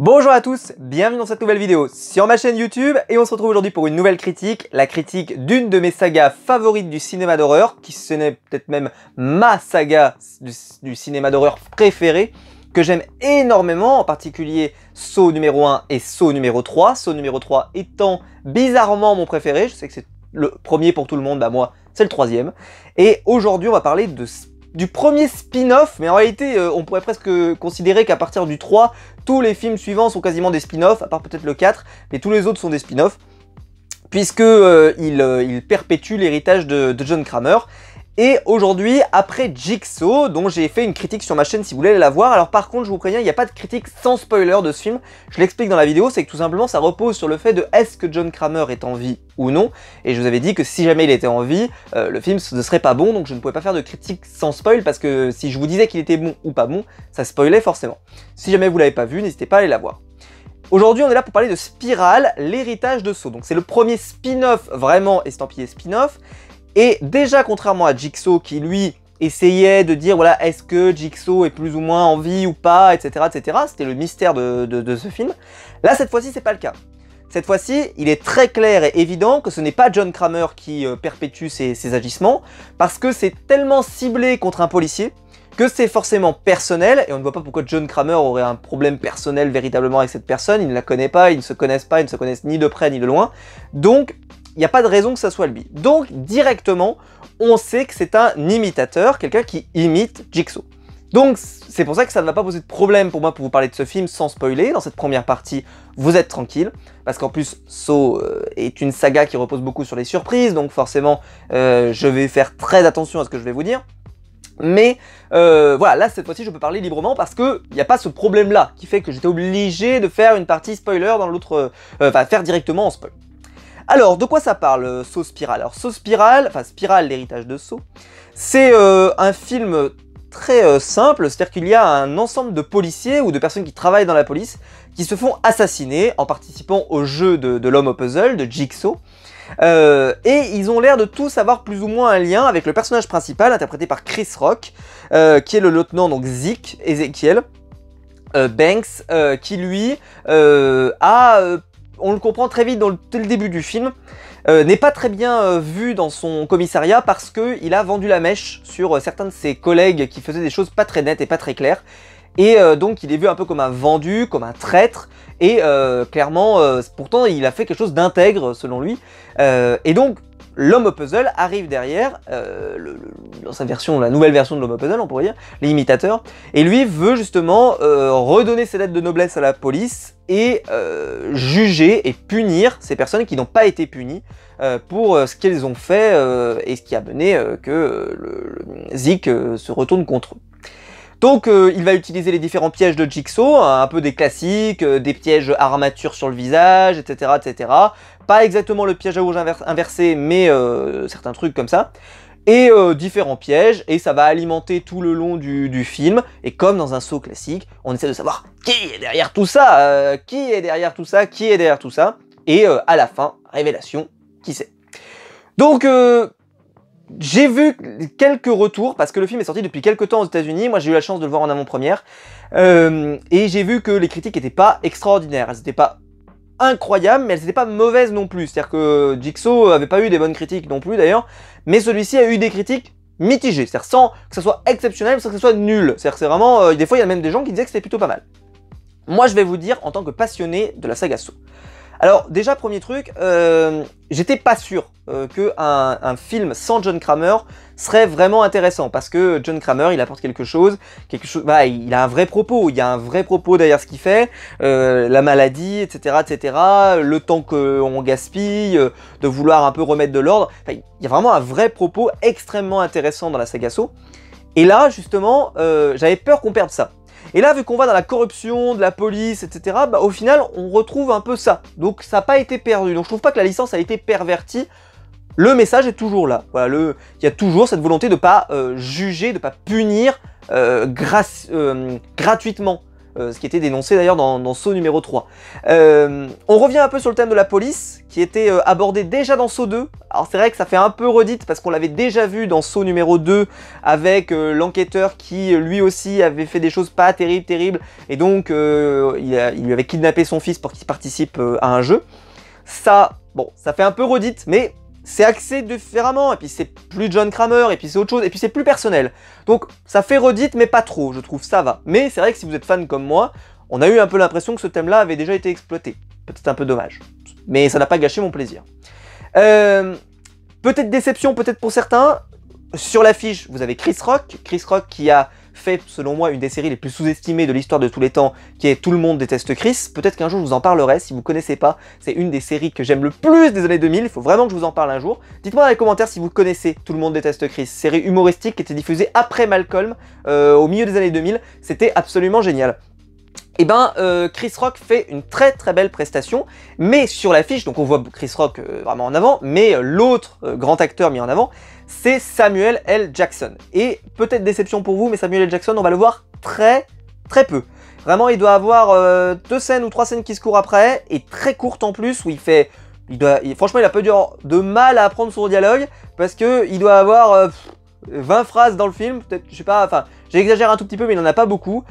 Bonjour à tous, bienvenue dans cette nouvelle vidéo sur ma chaîne YouTube et on se retrouve aujourd'hui pour une nouvelle critique, la critique d'une de mes sagas favorites du cinéma d'horreur, qui ce n'est peut-être même ma saga du cinéma d'horreur préférée, que j'aime énormément, en particulier Saw numéro 1 et Saw numéro 3, Saw numéro 3 étant bizarrement mon préféré, je sais que c'est le premier pour tout le monde, bah moi c'est le troisième, et aujourd'hui on va parler du premier spin-off, mais en réalité on pourrait presque considérer qu'à partir du 3, tous les films suivants sont quasiment des spin-offs, à part peut-être le 4, mais tous les autres sont des spin-offs, puisque il perpétue l'héritage de John Kramer. Et aujourd'hui, après Jigsaw, dont j'ai fait une critique sur ma chaîne si vous voulez la voir, alors par contre je vous préviens, il n'y a pas de critique sans spoiler de ce film, je l'explique dans la vidéo, c'est que tout simplement ça repose sur le fait de est-ce que John Kramer est en vie ou non, et je vous avais dit que si jamais il était en vie, le film ne serait pas bon, donc je ne pouvais pas faire de critique sans spoil, parce que si je vous disais qu'il était bon ou pas bon, ça spoilait forcément. Si jamais vous l'avez pas vu, n'hésitez pas à aller la voir. Aujourd'hui, on est là pour parler de Spiral, l'héritage de Saw, donc c'est le premier spin-off vraiment estampillé spin-off. Et déjà, contrairement à Jigsaw qui lui essayait de dire voilà, est-ce que Jigsaw est plus ou moins en vie ou pas, etc. etc. C'était le mystère de ce film. Là, cette fois-ci, c'est pas le cas. Cette fois-ci, il est très clair et évident que ce n'est pas John Kramer qui perpétue ses agissements, parce que c'est tellement ciblé contre un policier que c'est forcément personnel, et on ne voit pas pourquoi John Kramer aurait un problème personnel véritablement avec cette personne, ils ne la connaissent pas, ils ne se connaissent pas, ils ne se connaissent ni de près ni de loin, donc il n'y a pas de raison que ça soit lui. Donc, directement, on sait que c'est un imitateur, quelqu'un qui imite Jigsaw. Donc, c'est pour ça que ça ne va pas poser de problème pour moi pour vous parler de ce film sans spoiler. Dans cette première partie, vous êtes tranquille, parce qu'en plus, Saw est une saga qui repose beaucoup sur les surprises, donc forcément, je vais faire très attention à ce que je vais vous dire. Mais voilà, là cette fois-ci je peux parler librement parce qu'il n'y a pas ce problème-là qui fait que j'étais obligé de faire une partie spoiler dans l'autre, enfin faire directement en spoil. Alors, de quoi ça parle, Saw Spiral? Alors, Saw Spiral, enfin Spiral, l'héritage de Saw, c'est un film très simple, c'est-à-dire qu'il y a un ensemble de policiers ou de personnes qui travaillent dans la police qui se font assassiner en participant au jeu de l'homme au puzzle, de Jigsaw. Et ils ont l'air de tous avoir plus ou moins un lien avec le personnage principal, interprété par Chris Rock, qui est le lieutenant donc Zeke, Ezekiel Banks, qui lui on le comprend très vite dès le début du film, n'est pas très bien vu dans son commissariat parce qu'il a vendu la mèche sur certains de ses collègues qui faisaient des choses pas très nettes et pas très claires. Et donc il est vu un peu comme un vendu, comme un traître, et clairement, pourtant il a fait quelque chose d'intègre selon lui. Et donc l'homme au puzzle arrive derrière, dans sa version, la nouvelle version de l'homme au puzzle on pourrait dire, l'imitateur, et lui veut justement redonner ses lettres de noblesse à la police et juger et punir ces personnes qui n'ont pas été punies pour ce qu'elles ont fait et ce qui a mené que Zeke se retourne contre eux. Donc il va utiliser les différents pièges de Jigsaw, un peu des classiques, des pièges armature sur le visage, etc. etc. Pas exactement le piège à rouge inversé, mais certains trucs comme ça. Et différents pièges, et ça va alimenter tout le long du film. Et comme dans un Saw classique, on essaie de savoir qui est derrière tout ça, qui est derrière tout ça, qui est derrière tout ça. Et à la fin, révélation, qui c'est. Donc j'ai vu quelques retours, parce que le film est sorti depuis quelques temps aux États-Unis. Moi j'ai eu la chance de le voir en avant-première, et j'ai vu que les critiques n'étaient pas extraordinaires, elles n'étaient pas incroyables, mais elles n'étaient pas mauvaises non plus. C'est-à-dire que Jigsaw avait pas eu des bonnes critiques non plus d'ailleurs, mais celui-ci a eu des critiques mitigées, c'est-à-dire sans que ça soit exceptionnel, sans que ça soit nul. C'est-à-dire que c'est vraiment, des fois il y a même des gens qui disaient que c'était plutôt pas mal. Moi je vais vous dire en tant que passionné de la saga Saw. Alors déjà premier truc, j'étais pas sûr qu'un film sans John Kramer serait vraiment intéressant, parce que John Kramer il apporte quelque chose, bah, il a un vrai propos, il y a un vrai propos derrière ce qu'il fait, la maladie, etc., etc., le temps qu'on gaspille, de vouloir un peu remettre de l'ordre, enfin, il y a vraiment un vrai propos extrêmement intéressant dans la saga Saw, et là justement j'avais peur qu'on perde ça. Et là, vu qu'on va dans la corruption de la police, etc., bah, au final, on retrouve un peu ça. Donc ça n'a pas été perdu. Donc je trouve pas que la licence a été pervertie. Le message est toujours là. Voilà, il y a toujours cette volonté de ne pas juger, de ne pas punir gratuitement ce qui était dénoncé d'ailleurs dans Saw numéro 3. On revient un peu sur le thème de la police, qui était abordé déjà dans Saw 2. Alors c'est vrai que ça fait un peu redite, parce qu'on l'avait déjà vu dans Saw numéro 2, avec l'enquêteur qui lui aussi avait fait des choses pas terribles, et donc il lui avait kidnappé son fils pour qu'il participe à un jeu. Ça, bon, ça fait un peu redite, mais c'est axé différemment, et puis c'est plus John Kramer, et puis c'est autre chose, et puis c'est plus personnel. Donc ça fait redite, mais pas trop, je trouve, ça va. Mais c'est vrai que si vous êtes fan comme moi, on a eu un peu l'impression que ce thème-là avait déjà été exploité. Peut-être un peu dommage, mais ça n'a pas gâché mon plaisir. Peut-être déception, peut-être pour certains. Sur l'affiche, vous avez Chris Rock qui a fait, selon moi, une des séries les plus sous-estimées de l'histoire de tous les temps, qui est Tout le monde déteste Chris. Peut-être qu'un jour je vous en parlerai, si vous connaissez pas, c'est une des séries que j'aime le plus des années 2000, il faut vraiment que je vous en parle un jour. Dites-moi dans les commentaires si vous connaissez Tout le monde déteste Chris, série humoristique qui était diffusée après Malcolm, au milieu des années 2000, c'était absolument génial. Et ben, Chris Rock fait une très belle prestation, mais sur l'affiche, donc on voit Chris Rock vraiment en avant, mais l'autre grand acteur mis en avant, c'est Samuel L. Jackson. Et peut-être déception pour vous, mais Samuel L. Jackson, on va le voir très peu. Vraiment, il doit avoir 2 scènes ou 3 scènes qui se courent après, et très courtes en plus, où il fait... franchement, il a peu de mal à apprendre son dialogue, parce que il doit avoir 20 phrases dans le film, peut-être, je sais pas, enfin... J'exagère un tout petit peu, mais il n'en a pas beaucoup.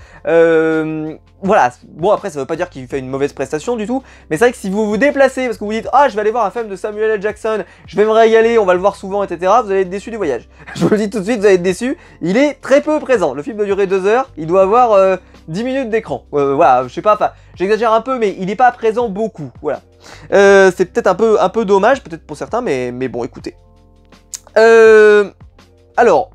Voilà, bon après ça veut pas dire qu'il fait une mauvaise prestation du tout, mais c'est vrai que si vous vous déplacez, parce que vous dites « Ah, je vais aller voir un film de Samuel L. Jackson, je vais me régaler, on va le voir souvent, etc. » Vous allez être déçu du voyage. Je vous le dis tout de suite, vous allez être déçu. Il est très peu présent. Le film doit durer 2 heures, il doit avoir 10 minutes d'écran. Voilà, je sais pas, enfin, j'exagère un peu, mais il n'est pas présent beaucoup, voilà. C'est peut-être un peu dommage, peut-être pour certains, mais bon, écoutez. Alors...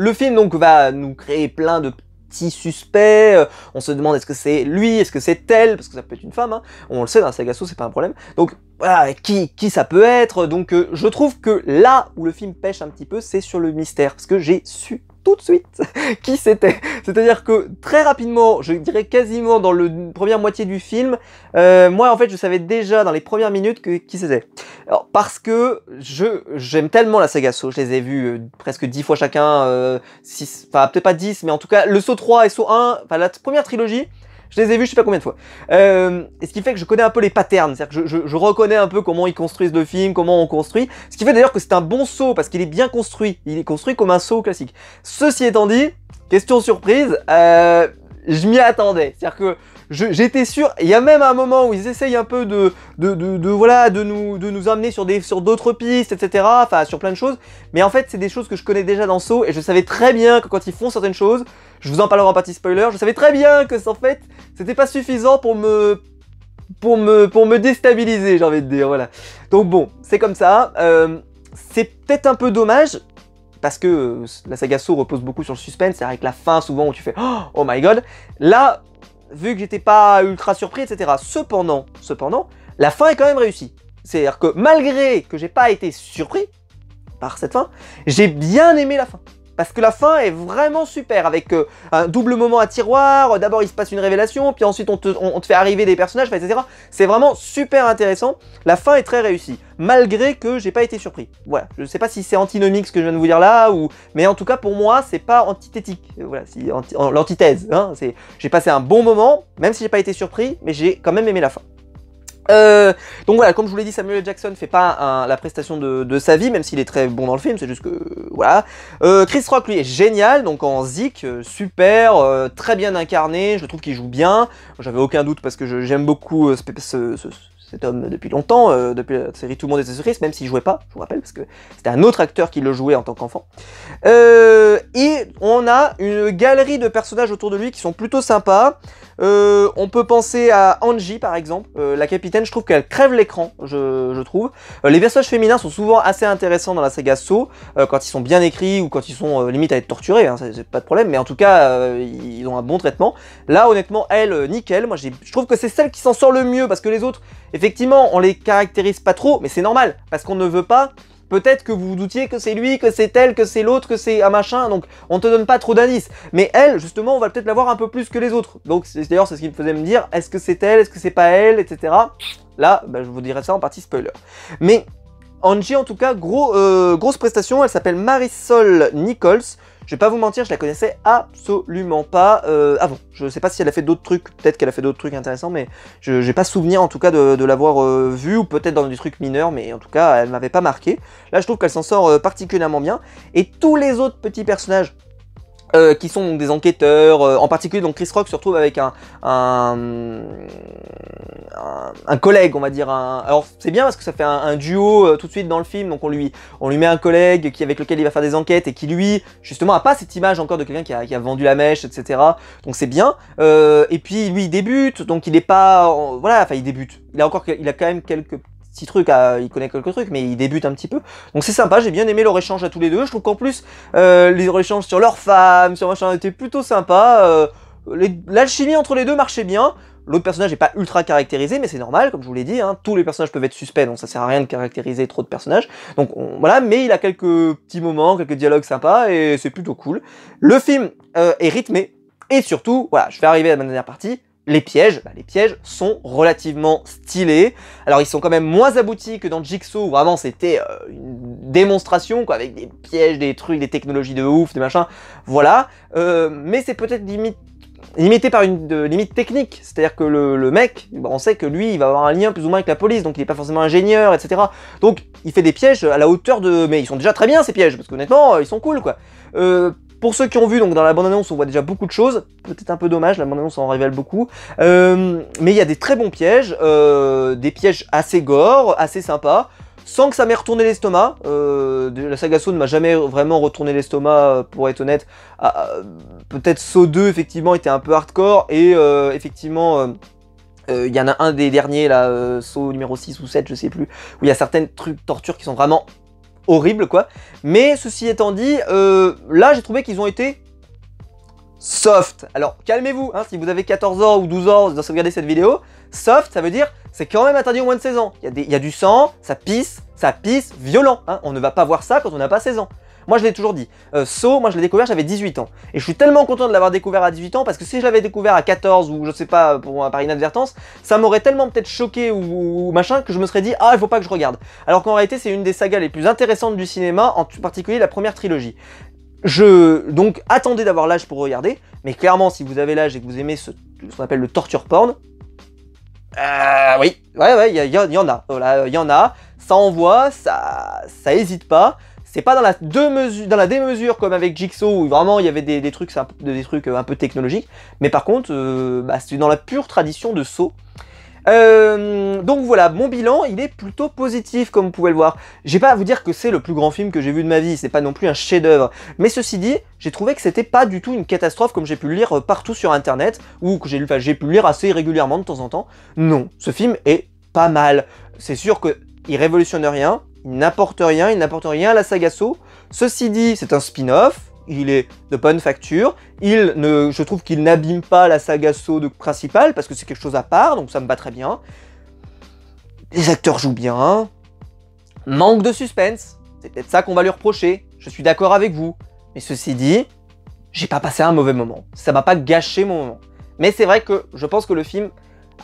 Le film donc va nous créer plein de petits suspects, on se demande est-ce que c'est lui, est-ce que c'est elle, parce que ça peut être une femme, hein. On le sait dans la saga Saw, c'est pas un problème. Donc voilà, qui ça peut être, donc je trouve que là où le film pêche un petit peu, c'est sur le mystère, parce que j'ai su tout de suite qui c'était. C'est-à-dire que très rapidement, je dirais quasiment dans la première moitié du film, moi en fait je savais déjà dans les premières minutes qui c'était. Alors, parce que j'aime tellement la saga Saw, je les ai vus presque 10 fois chacun, 6, enfin peut-être pas 10, mais en tout cas le Saw 3 et Saw 1, enfin la première trilogie, je les ai vus je sais pas combien de fois. Et ce qui fait que je connais un peu les patterns, c'est-à-dire que je reconnais un peu comment ils construisent le film, comment on construit. Ce qui fait d'ailleurs que c'est un bon Saw, parce qu'il est bien construit. Il est construit comme un Saw classique. Ceci étant dit, question surprise, je m'y attendais. C'est-à-dire que j'étais sûr, il y a même un moment où ils essayent un peu de nous amener sur d'autres pistes, etc. Enfin, sur plein de choses. Mais en fait, c'est des choses que je connais déjà dans Saw, et je savais très bien que quand ils font certaines choses, je vous en parlerai en partie spoiler, je savais très bien que en fait, c'était pas suffisant pour me déstabiliser, j'ai envie de dire, voilà. Donc bon, c'est comme ça. C'est peut-être un peu dommage, parce que la saga Saw repose beaucoup sur le suspense, c'est avec la fin souvent où tu fais « Oh my god !» Là, vu que j'étais pas ultra surpris, etc. Cependant, la fin est quand même réussie. C'est-à-dire que malgré que j'ai pas été surpris par cette fin, j'ai bien aimé la fin. Parce que la fin est vraiment super, avec un double moment à tiroir, d'abord il se passe une révélation, puis ensuite on te fait arriver des personnages, etc. C'est vraiment super intéressant, la fin est très réussie, malgré que j'ai pas été surpris. Voilà, je sais pas si c'est antinomique ce que je viens de vous dire là, mais en tout cas pour moi c'est pas antithétique, voilà, l'antithèse, hein, j'ai passé un bon moment, même si j'ai pas été surpris, mais j'ai quand même aimé la fin. Donc voilà, comme je vous l'ai dit, Samuel L. Jackson fait pas la prestation de sa vie, même s'il est très bon dans le film, c'est juste que... voilà. Chris Rock, lui, est génial, donc en Zeke, super, très bien incarné, je trouve qu'il joue bien. J'avais aucun doute parce que j'aime beaucoup cet homme depuis longtemps, depuis la série Tout le monde était Chris, même s'il jouait pas, je vous rappelle, parce que c'était un autre acteur qui le jouait en tant qu'enfant. Et on a une galerie de personnages autour de lui qui sont plutôt sympas. On peut penser à Angie par exemple, la capitaine, je trouve qu'elle crève l'écran, je trouve. Les personnages féminins sont souvent assez intéressants dans la saga Saw, quand ils sont bien écrits ou quand ils sont limite à être torturés, hein, c'est pas de problème, mais en tout cas ils ont un bon traitement. Là honnêtement, elle, nickel, moi je trouve que c'est celle qui s'en sort le mieux, parce que les autres, effectivement, on les caractérise pas trop, mais c'est normal, parce qu'on ne veut pas... Peut-être que vous vous doutiez que c'est lui, que c'est elle, que c'est l'autre, que c'est un machin, donc on te donne pas trop d'indices. Mais elle, justement, on va peut-être la voir un peu plus que les autres. Donc d'ailleurs, c'est ce qui me faisait me dire, est-ce que c'est elle, est-ce que c'est pas elle, etc. Là, bah, je vous dirai ça en partie spoiler. Mais Angie, en tout cas, grosse prestation. Elle s'appelle Marisol Nichols. Je vais pas vous mentir, je la connaissais absolument pas avant. Je sais pas si elle a fait d'autres trucs, peut-être qu'elle a fait d'autres trucs intéressants, mais je n'ai pas souvenir en tout cas de l'avoir vue, ou peut-être dans des trucs mineurs, mais en tout cas, elle m'avait pas marqué. Là, je trouve qu'elle s'en sort particulièrement bien. Et tous les autres petits personnages qui sont donc des enquêteurs, en particulier donc Chris Rock se retrouve avec un collègue, on va dire. Alors c'est bien parce que ça fait un duo tout de suite dans le film, donc on lui met un collègue avec lequel il va faire des enquêtes et qui lui justement a pas cette image encore de quelqu'un qui a vendu la mèche, etc. Donc c'est bien. Et puis lui il débute, donc il est pas, voilà, enfin il débute. Il a quand même quelques petits trucs, il connaît quelques trucs, mais il débute un petit peu. Donc c'est sympa, j'ai bien aimé leur échange à tous les deux. Je trouve qu'en plus, les échanges sur leurs femmes, sur machin, étaient plutôt sympas. L'alchimie entre les deux marchait bien. L'autre personnage n'est pas ultra caractérisé, mais c'est normal, comme je vous l'ai dit, hein, tous les personnages peuvent être suspects, donc ça sert à rien de caractériser trop de personnages. Donc voilà, mais il a quelques petits moments, quelques dialogues sympas, et c'est plutôt cool. Le film est rythmé, et surtout, voilà, je vais arriver à ma dernière partie. Les pièges sont relativement stylés. Alors ils sont quand même moins aboutis que dans Jigsaw, où vraiment c'était une démonstration, quoi, avec des pièges, des trucs, des technologies de ouf, des machins, voilà. Mais c'est peut-être limité par une limite technique, c'est-à-dire que le mec, on sait que lui, il va avoir un lien plus ou moins avec la police, donc il n'est pas forcément ingénieur, etc. Donc il fait des pièges à la hauteur de... Mais ils sont déjà très bien ces pièges, parce qu'honnêtement, ils sont cool, quoi. Pour ceux qui ont vu, donc dans la bande-annonce, on voit déjà beaucoup de choses. Peut-être un peu dommage, la bande-annonce en révèle beaucoup. Mais il y a des très bons pièges, des pièges assez gore, assez sympas, sans que ça m'ait retourné l'estomac. La saga Saw ne m'a jamais vraiment retourné l'estomac, pour être honnête. Peut-être Saw 2, effectivement, était un peu hardcore, et effectivement... il y en a un des derniers, là, Saw numéro 6 ou 7, je sais plus, où il y a certaines tortures qui sont vraiment horribles, quoi. Mais ceci étant dit, là, j'ai trouvé qu'ils ont été soft. Alors, calmez-vous, hein, si vous avez 14 ans ou 12 ans de regarder cette vidéo, soft, ça veut dire, c'est quand même interdit au moins de 16 ans. Il y a du sang, ça pisse, violent, hein. On ne va pas voir ça quand on n'a pas 16 ans. Moi, je l'ai toujours dit. Saw, moi, je l'ai découvert, j'avais 18 ans. Et je suis tellement content de l'avoir découvert à 18 ans, parce que si je l'avais découvert à 14, ou je sais pas, par inadvertance, ça m'aurait tellement peut-être choqué ou machin, que je me serais dit, ah, il faut pas que je regarde. Alors qu'en réalité, c'est une des sagas les plus intéressantes du cinéma, en particulier la première trilogie. Donc, attendez d'avoir l'âge pour regarder, mais clairement, si vous avez l'âge et que vous aimez ce qu'on appelle le torture porn, oui, ouais, il y en a, voilà, il y en a, ça envoie, ça hésite pas. C'est pas dans la démesure comme avec Jigsaw où vraiment il y avait des trucs un peu technologiques, mais par contre c'est dans la pure tradition de Saw. Donc voilà, mon bilan il est plutôt positif comme vous pouvez le voir. J'ai pas à vous dire que c'est le plus grand film que j'ai vu de ma vie, c'est pas non plus un chef-d'œuvre, mais ceci dit, j'ai trouvé que c'était pas du tout une catastrophe comme j'ai pu le lire partout sur internet, ou que j'ai pu le lire assez régulièrement de temps en temps. Non, ce film est pas mal. C'est sûr qu'il révolutionne rien. Il n'apporte rien à la saga Saw. Ceci dit, c'est un spin-off, il est de bonne facture, je trouve qu'il n'abîme pas la saga Saw principale, parce que c'est quelque chose à part, donc ça me va très bien. Les acteurs jouent bien, manque de suspense, c'est peut-être ça qu'on va lui reprocher, je suis d'accord avec vous. Mais ceci dit, j'ai pas passé un mauvais moment, ça m'a pas gâché mon moment. Mais c'est vrai que je pense que le film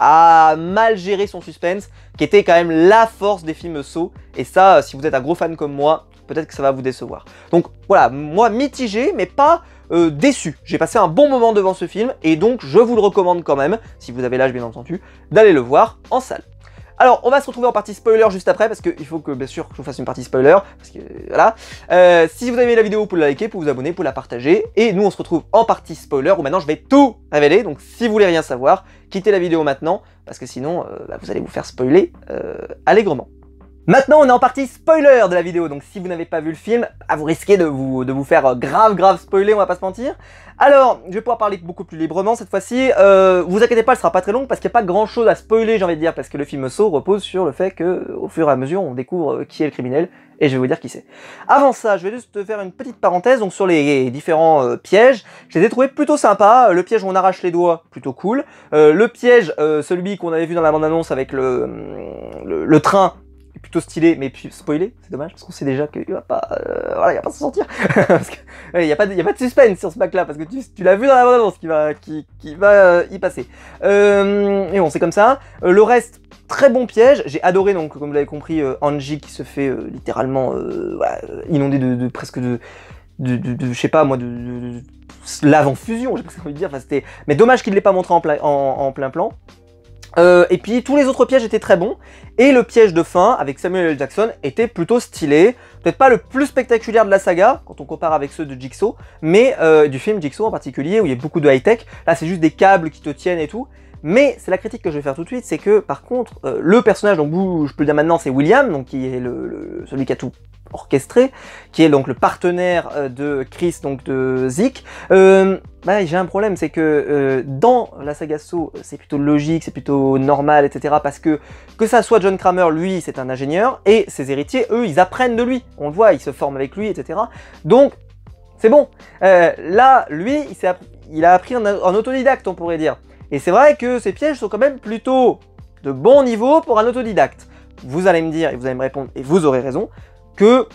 a mal géré son suspense, qui était quand même la force des films Saw, et ça, si vous êtes un gros fan comme moi, peut-être que ça va vous décevoir. Donc voilà, moi mitigé, mais pas déçu. J'ai passé un bon moment devant ce film, et donc je vous le recommande quand même, si vous avez l'âge bien entendu, d'aller le voir en salle. Alors, on va se retrouver en partie spoiler juste après, parce qu'il faut que, bien sûr, je vous fasse une partie spoiler, parce que, voilà. Si vous avez aimé la vidéo, vous pouvez la liker, vous pouvez vous abonner, vous pouvez la partager, et nous, on se retrouve en partie spoiler, où maintenant, je vais tout révéler, donc si vous voulez rien savoir, quittez la vidéo maintenant, parce que sinon, vous allez vous faire spoiler allègrement. Maintenant, on est en partie spoiler de la vidéo, donc si vous n'avez pas vu le film, vous risquez de vous faire grave spoiler, on va pas se mentir. Alors, je vais pouvoir parler beaucoup plus librement cette fois-ci. Vous inquiétez pas, elle sera pas très longue parce qu'il n'y a pas grand chose à spoiler, j'ai envie de dire, parce que le film Saw repose sur le fait que, au fur et à mesure, on découvre qui est le criminel, et je vais vous dire qui c'est. Avant ça, je vais juste faire une petite parenthèse, donc sur les différents pièges, je les ai trouvés plutôt sympas. Le piège où on arrache les doigts, plutôt cool. Le piège, celui qu'on avait vu dans la bande-annonce avec le train, plutôt stylé, mais puis spoilé, c'est dommage, parce qu'on sait déjà qu'il va pas, voilà, il va pas s'en sortir, parce que il y a pas de suspense sur ce bac là, parce que tu l'as vu dans la bande-annonce qui va y passer. Et bon, c'est comme ça. Le reste, très bon piège. J'ai adoré, donc, comme vous l'avez compris, Angie qui se fait littéralement voilà, inonder de presque je sais pas moi, de lave en fusion, j'ai presque envie de dire. Enfin, mais dommage qu'il ne l'ait pas montré en plein plan. Et puis tous les autres pièges étaient très bons, et le piège de fin avec Samuel L. Jackson était plutôt stylé, peut-être pas le plus spectaculaire de la saga, quand on compare avec ceux de Jigsaw, mais du film Jigsaw en particulier, où il y a beaucoup de high-tech. Là c'est juste des câbles qui te tiennent et tout, mais c'est la critique que je vais faire tout de suite, c'est que par contre, le personnage, donc je peux le dire maintenant, c'est William, donc qui est celui qui a tout orchestré, qui est donc le partenaire de Chris, donc de Zeke. Bah, j'ai un problème, c'est que dans la saga Saw, c'est plutôt logique, c'est plutôt normal, etc. Parce que ça soit John Kramer, lui, c'est un ingénieur, et ses héritiers, eux, ils apprennent de lui. On le voit, ils se forment avec lui, etc. Donc, c'est bon. Là, lui, il a appris en autodidacte, on pourrait dire. Et c'est vrai que ces pièges sont quand même plutôt de bon niveau pour un autodidacte. Vous allez me dire, et vous allez me répondre, et vous aurez raison, que,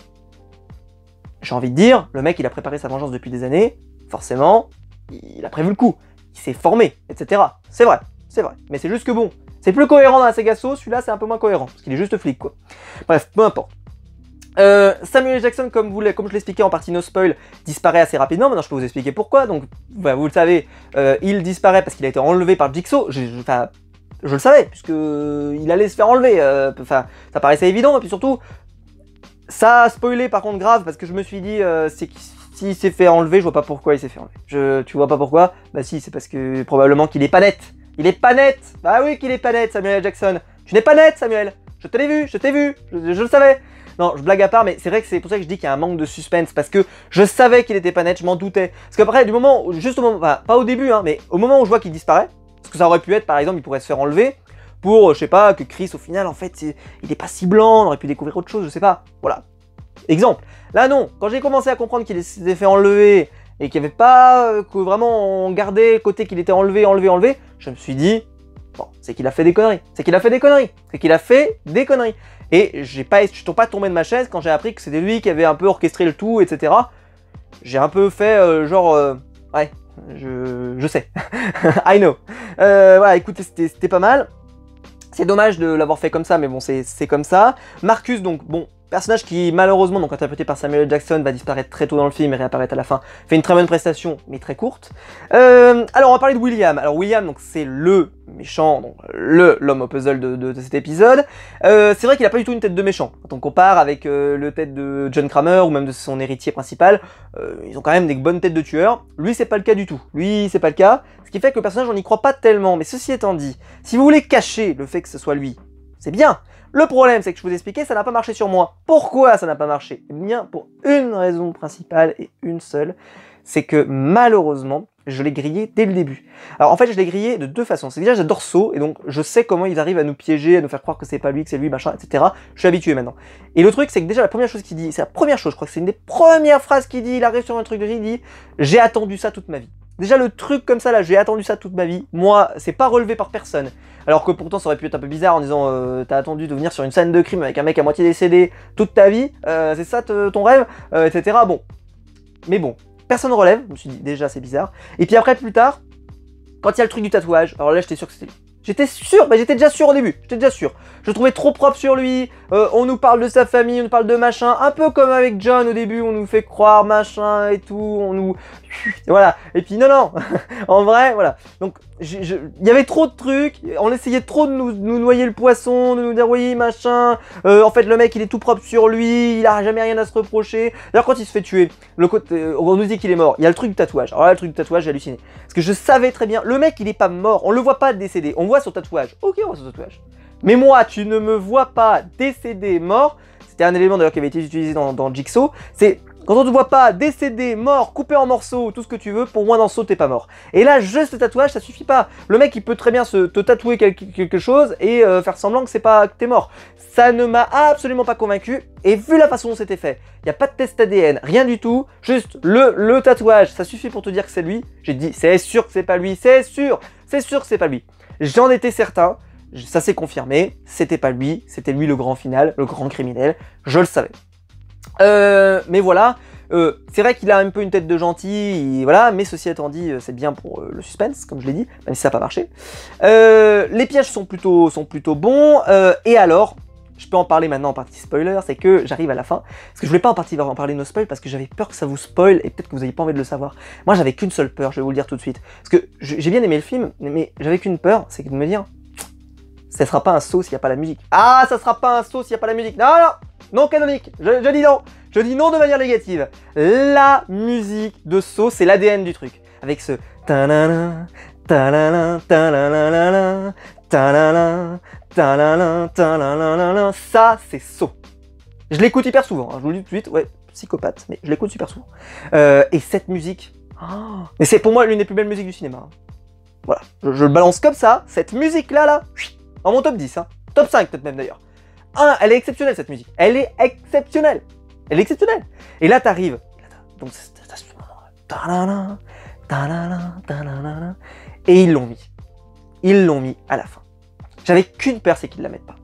j'ai envie de dire, le mec il a préparé sa vengeance depuis des années, forcément, il a prévu le coup, il s'est formé, etc. C'est vrai, mais c'est juste que bon, c'est plus cohérent dans la saga Saw, celui-là c'est un peu moins cohérent, parce qu'il est juste flic quoi. Bref, peu importe. Samuel L. Jackson, comme je l'expliquais en partie no spoil, disparaît assez rapidement. Maintenant je peux vous expliquer pourquoi. Donc bah, vous le savez, il disparaît parce qu'il a été enlevé par Jigsaw. Je le savais, puisque il allait se faire enlever. Enfin, ça paraissait évident, et puis surtout, ça a spoilé par contre grave, parce que je me suis dit, s'il s'est fait enlever, je vois pas pourquoi il s'est fait enlever. Tu vois pas pourquoi? Bah si, c'est parce que probablement qu'il est pas net. Il est pas net. Bah oui qu'il est pas net, Samuel L. Jackson. Tu n'es pas net, Samuel. Je te l'ai vu, je t'ai vu, je le savais. Non, je blague à part, mais c'est vrai que c'est pour ça que je dis qu'il y a un manque de suspense, parce que je savais qu'il était pas net, je m'en doutais. Parce qu'après, du moment, juste au moment, enfin, pas au début, hein, mais au moment où je vois qu'il disparaît, parce que ça aurait pu être, par exemple, il pourrait se faire enlever, pour, je sais pas, que Chris, au final, en fait, il est pas si blanc, on aurait pu découvrir autre chose, je sais pas. Voilà. Exemple. Là, non. Quand j'ai commencé à comprendre qu'il s'était fait enlever, et qu'il n'y avait pas, que vraiment on gardait le côté qu'il était enlevé, je me suis dit, bon, c'est qu'il a fait des conneries. Et je suis pas tombé de ma chaise quand j'ai appris que c'était lui qui avait un peu orchestré le tout, etc. J'ai un peu fait ouais, je sais. I know. Voilà, écoutez, c'était pas mal. C'est dommage de l'avoir fait comme ça, mais bon, c'est comme ça. Marcus, donc, bon, personnage qui, malheureusement, donc interprété par Samuel L. Jackson, va disparaître très tôt dans le film et réapparaître à la fin. Fait une très bonne prestation, mais très courte. Alors, on va parler de William. Alors, William, donc, c'est le méchant, donc, l'homme au puzzle de cet épisode. C'est vrai qu'il a pas du tout une tête de méchant. Quand on compare avec le tête de John Kramer, ou même de son héritier principal, ils ont quand même des bonnes têtes de tueurs. Lui, c'est pas le cas du tout. Ce qui fait que le personnage, on n'y croit pas tellement. Mais ceci étant dit, si vous voulez cacher le fait que ce soit lui, c'est bien. Le problème, c'est que je vous ai expliqué, ça n'a pas marché sur moi. Pourquoi ça n'a pas marché? Eh bien, pour une raison principale et une seule, c'est que malheureusement, je l'ai grillé dès le début. Alors en fait, je l'ai grillé de deux façons. C'est déjà, j'adore Saw, et donc je sais comment ils arrivent à nous piéger, à nous faire croire que c'est pas lui, que c'est lui, machin, etc. Je suis habitué maintenant. Et le truc, c'est que déjà, la première chose qu'il dit, c'est la première chose, je crois que c'est une des premières phrases qu'il dit, il arrive sur un truc de il dit « J'ai attendu ça toute ma vie ». Déjà, le truc comme ça, là, j'ai attendu ça toute ma vie. Moi, c'est pas relevé par personne. Alors que pourtant, ça aurait pu être un peu bizarre en disant t'as attendu de venir sur une scène de crime avec un mec à moitié décédé toute ta vie, c'est ça ton rêve, etc. Bon. Mais bon, personne relève, je me suis dit déjà c'est bizarre. Et puis après, plus tard, quand il y a le truc du tatouage, alors là, j'étais sûr que c'était lui. J'étais sûr, bah j'étais déjà sûr au début, Je le trouvais trop propre sur lui, on nous parle de sa famille, on nous parle de machin, un peu comme avec John au début, on nous fait croire machin et tout, on nous... Voilà, et puis non, en vrai, voilà. Donc, il y avait trop de trucs, on essayait trop de nous noyer le poisson, de nous dire oui, machin, en fait le mec il est tout propre sur lui, il a jamais rien à se reprocher. D'ailleurs quand il se fait tuer, on nous dit qu'il est mort, il y a le truc du tatouage. Alors là, le truc du tatouage, j'ai halluciné. Parce que je savais très bien, le mec il est pas mort, on le voit pas décédé, on voit son tatouage. Ok, on voit son tatouage. Mais moi, tu ne me vois pas décédé, mort. C'était un élément d'ailleurs qui avait été utilisé dans Jigsaw. C'est quand on ne te voit pas décédé, mort, coupé en morceaux, tout ce que tu veux, pour moi dans Saw, t'es pas mort. Et là, juste le tatouage, ça suffit pas. Le mec, il peut très bien te tatouer quelque chose et faire semblant que c'est pas que t'es mort. Ça ne m'a absolument pas convaincu. Et vu la façon dont c'était fait, il n'y a pas de test ADN, rien du tout. Juste le tatouage, ça suffit pour te dire que c'est lui. J'ai dit, c'est sûr que c'est pas lui, c'est sûr que c'est pas lui. J'en étais certain. Ça s'est confirmé, c'était pas lui, c'était lui le grand final, le grand criminel, je le savais. Mais voilà, C'est vrai qu'il a un peu une tête de gentil, voilà, mais ceci étant dit, c'est bien pour le suspense, comme je l'ai dit, même si ça n'a pas marché. Les pièges sont plutôt bons, et alors, je peux en parler maintenant en partie spoiler, c'est que j'arrive à la fin, parce que je voulais pas en parler no spoil, parce que j'avais peur que ça vous spoil, et peut-être que vous n'avez pas envie de le savoir. Moi j'avais qu'une seule peur, je vais vous le dire tout de suite, parce que j'ai bien aimé le film, mais j'avais qu'une peur, c'est de me dire, ça sera pas un saut s'il n'y a pas la musique. Ah, ça sera pas un saut s'il n'y a pas la musique. Non, non, non canonique, je dis non. Je dis non de manière négative. La musique de saut, c'est l'ADN du truc. Avec ce ta-la-la, ta-la-la, ta-la-la-la-la, ta-la-la, ta-la-la, ta-la-la-la-la. Ça, c'est saut. Je l'écoute hyper souvent, hein, je vous le dis tout de suite, ouais, psychopathe, mais je l'écoute super souvent. Et cette musique, oh, mais c'est pour moi l'une des plus belles musiques du cinéma. Hein. Voilà, je le balance comme ça, cette musique-là, dans mon top 10, hein. Top 5 peut-être même d'ailleurs. Elle est exceptionnelle cette musique, elle est exceptionnelle. Elle est exceptionnelle. Et là, t'arrives. Donc, c'est à ce moment-là. Et ils l'ont mis. Ils l'ont mis à la fin. J'avais qu'une peur, c'est qu'ils la mettent pas.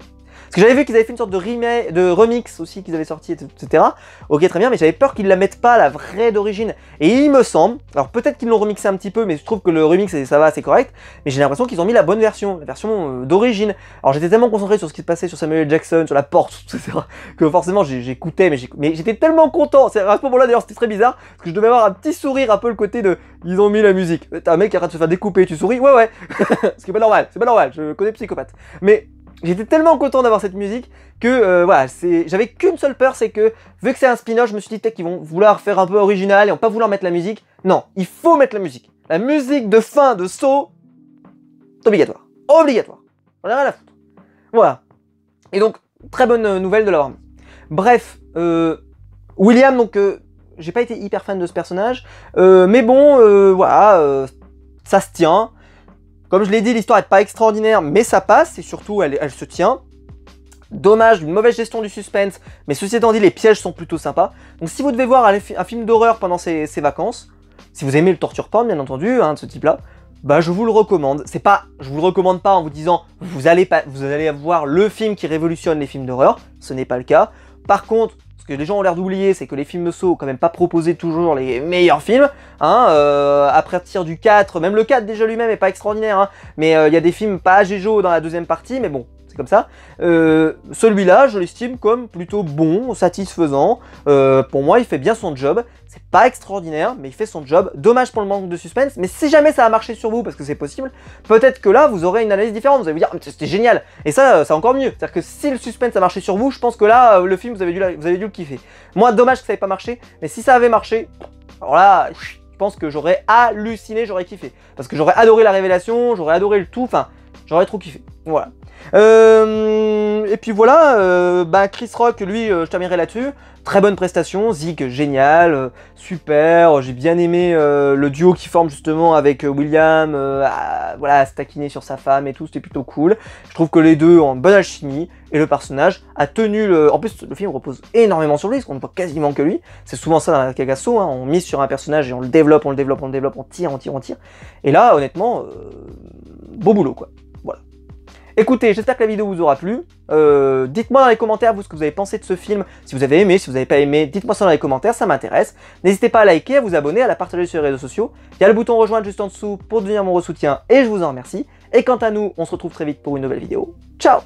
Parce que j'avais vu qu'ils avaient fait une sorte de remake, de remix aussi qu'ils avaient sorti, etc. Ok, très bien, mais j'avais peur qu'ils la mettent pas, la vraie d'origine. Et il me semble, alors peut-être qu'ils l'ont remixé un petit peu, mais je trouve que le remix, ça va, c'est correct. Mais j'ai l'impression qu'ils ont mis la bonne version, la version d'origine. Alors j'étais tellement concentré sur ce qui se passait sur Samuel L. Jackson, sur la porte, etc. Que forcément j'écoutais, mais j'étais tellement content. À ce moment-là, d'ailleurs, c'était très bizarre, parce que je devais avoir un petit sourire, un peu le côté de ils ont mis la musique. T'as un mec qui arrête de se faire découper, tu souris, ouais. Ce qui est pas normal, c'est pas normal, je connais psychopathe. Mais j'étais tellement content d'avoir cette musique que voilà, j'avais qu'une seule peur, c'est que vu que c'est un spin-off, je me suis dit peut-être qu'ils vont vouloir faire un peu original et vont pas vouloir mettre la musique. Non, il faut mettre la musique. La musique de fin de saut, c'est obligatoire. Obligatoire. On a rien à foutre. Voilà. Et donc, très bonne nouvelle de l'avoir mis. Bref, William, donc, j'ai pas été hyper fan de ce personnage, mais bon, voilà, ça se tient. Comme je l'ai dit, l'histoire n'est pas extraordinaire, mais ça passe, et surtout, elle se tient. Dommage, d'une mauvaise gestion du suspense, mais ceci étant dit, les pièges sont plutôt sympas. Donc si vous devez voir un film d'horreur pendant ces vacances, si vous aimez le torture porn, bien entendu, hein, de ce type-là, bah je vous le recommande. Je vous le recommande pas en vous disant, vous allez voir le film qui révolutionne les films d'horreur, ce n'est pas le cas. Par contre, ce que les gens ont l'air d'oublier, c'est que les films de saut ont quand même pas proposé toujours les meilleurs films. Hein, à partir du 4, même le 4 déjà lui-même est pas extraordinaire, hein, mais il y a des films pas géjo dans la deuxième partie, mais bon, c'est comme ça. Celui-là, je l'estime comme plutôt bon, satisfaisant. Pour moi, il fait bien son job. C'est pas extraordinaire, mais il fait son job. Dommage pour le manque de suspense, mais si jamais ça a marché sur vous, parce que c'est possible, peut-être que là, vous aurez une analyse différente. Vous allez vous dire, c'était génial. Et ça, c'est encore mieux. C'est-à-dire que si le suspense a marché sur vous, je pense que là, le film, vous avez dû le kiffer. Moi, dommage que ça n'ait pas marché, mais si ça avait marché, alors là, je pense que j'aurais halluciné, j'aurais kiffé. Parce que j'aurais adoré la révélation, j'aurais adoré le tout, enfin, j'aurais trop kiffé. Voilà. Et puis voilà, Chris Rock, lui, je terminerai là-dessus. Très bonne prestation, Zeke génial, super, j'ai bien aimé le duo qui forme justement avec William, voilà, se taquiner sur sa femme et tout, c'était plutôt cool. Je trouve que les deux ont une bonne alchimie, et le personnage a tenu le... En plus, le film repose énormément sur lui, parce qu'on ne voit quasiment que lui. C'est souvent ça dans la Cagasso, hein, on mise sur un personnage et on le développe, on tire. Et là, honnêtement, beau boulot, quoi. Voilà. Écoutez, j'espère que la vidéo vous aura plu. Dites-moi dans les commentaires vous ce que vous avez pensé de ce film, si vous avez aimé, si vous n'avez pas aimé, dites-moi ça dans les commentaires, ça m'intéresse. N'hésitez pas à liker, à vous abonner, à la partager sur les réseaux sociaux. Il y a le bouton rejoindre juste en dessous pour devenir mon soutien et je vous en remercie. Et quant à nous, on se retrouve très vite pour une nouvelle vidéo. Ciao!